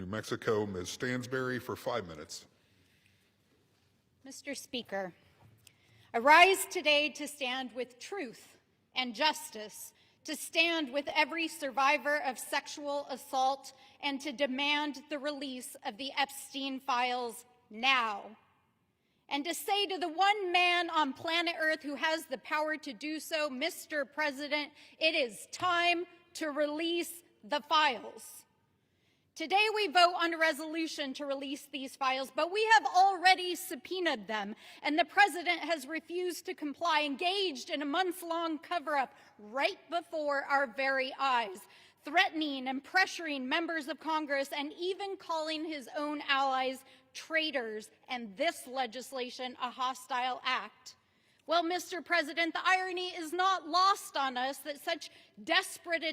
New Mexico, Ms. Stansberry, for 5 minutes. Mr. Speaker, I rise today to stand with truth and justice, to stand with every survivor of sexual assault, and to demand the release of the Epstein Files now. And to say to the one man on planet Earth who has the power to do so, Mr. President, it is time to release the files. Today we vote on a resolution to release these files, but we have already subpoenaed them, and the President has refused to comply, engaged in a months-long cover-up right before our very eyes, threatening and pressuring members of Congress and even calling his own allies traitors and this legislation a hostile act. Well, Mr. President, the irony is not lost on us that such desperate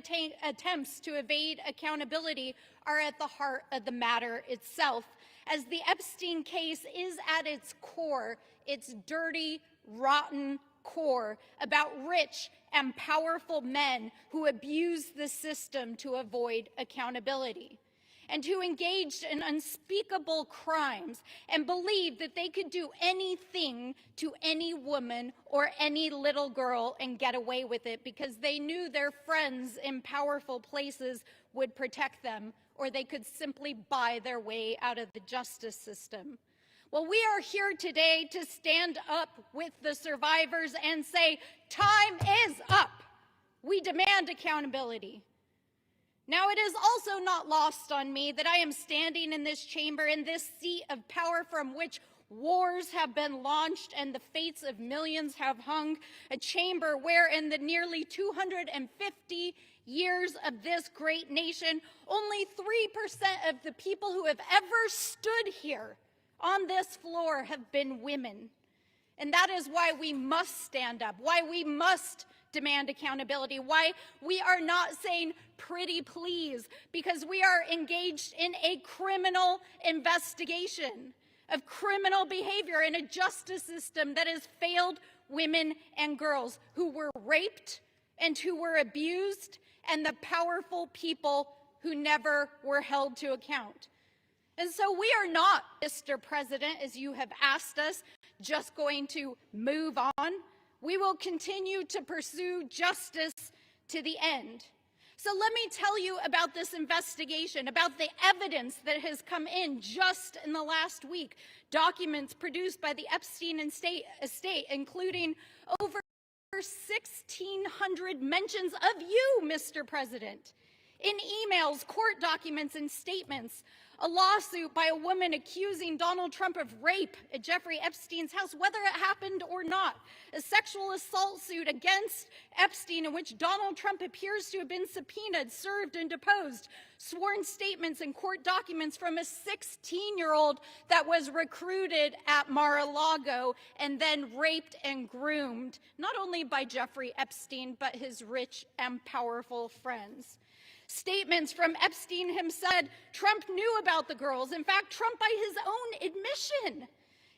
attempts to evade accountability are at the heart of the matter itself, as the Epstein case is at its core, its dirty, rotten core, about rich and powerful men who abuse the system to avoid accountability, and who engaged in unspeakable crimes and believed that they could do anything to any woman or any little girl and get away with it because they knew their friends in powerful places would protect them, or they could simply buy their way out of the justice system. Well, we are here today to stand up with the survivors and say, time is up. We demand accountability. Now, it is also not lost on me that I am standing in this chamber, in this seat of power from which wars have been launched and the fates of millions have hung, a chamber where in the nearly 250 years of this great nation, only 3% of the people who have ever stood here on this floor have been women. And that is why we must stand up, why we must demand accountability, why we are not saying pretty please, because we are engaged in a criminal investigation of criminal behavior in a justice system that has failed women and girls who were raped and who were abused, and the powerful people who never were held to account. And so we are not, Mr. President, as you have asked us, just going to move on. We will continue to pursue justice to the end. So let me tell you about this investigation, about the evidence that has come in just in the last week. Documents produced by the Epstein estate, including over 1,600 mentions of you, Mr. President, in emails, court documents, and statements. A lawsuit by a woman accusing Donald Trump of rape at Jeffrey Epstein's house, whether it happened or not. A sexual assault suit against Epstein in which Donald Trump appears to have been subpoenaed, served, and deposed. Sworn statements and court documents from a 16-year-old that was recruited at Mar-a-Lago and then raped and groomed, not only by Jeffrey Epstein, but his rich and powerful friends. Statements from Epstein himself said Trump knew about the girls. In fact, Trump, by his own admission,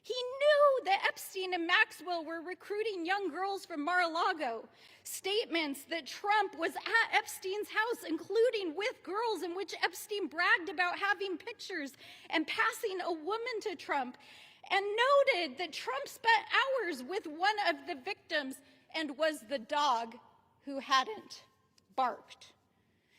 he knew that Epstein and Maxwell were recruiting young girls from Mar-a-Lago. Statements that Trump was at Epstein's house, including with girls, in which Epstein bragged about having pictures and passing a woman to Trump, and noted that Trump spent hours with one of the victims and was the dog who hadn't barked.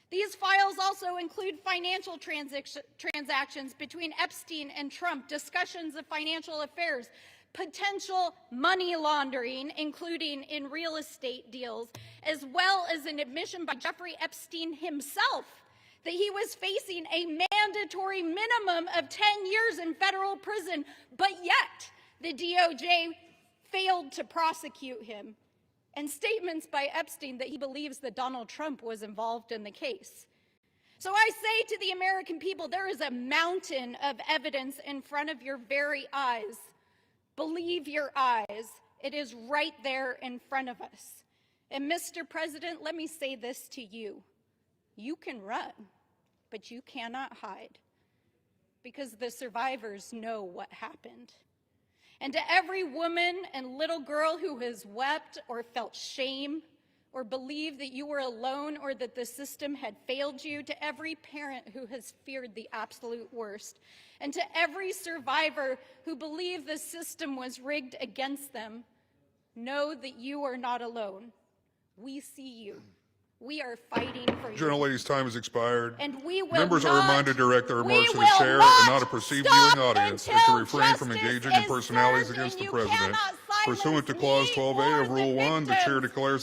These files also include financial transactions between Epstein and Trump, discussions of financial affairs, potential money laundering, including in real estate deals, as well as an admission by Jeffrey Epstein himself that he was facing a mandatory minimum of 10 years in federal prison, but yet the DOJ failed to prosecute him. And statements by Epstein that he believes that Donald Trump was involved in the case. So I say to the American people, there is a mountain of evidence in front of your very eyes. Believe your eyes. It is right there in front of us. And Mr. President, let me say this to you. You can run, but you cannot hide, because the survivors know what happened. And to every woman and little girl who has wept or felt shame or believe that you were alone or that the system had failed you, to every parent who has feared the absolute worst, and to every survivor who believed the system was rigged against them, know that you are not alone. We see you. We are fighting for you. Gentlelady's time has expired. And we will Members are not, reminded to direct their remarks to the we will chair not and not a perceived stop viewing audience, and to until refrain from justice engaging in is personalities served, against and the you President. cannot silence Pursuant to Clause me 12A or of Rule the 1, the chair victims. declares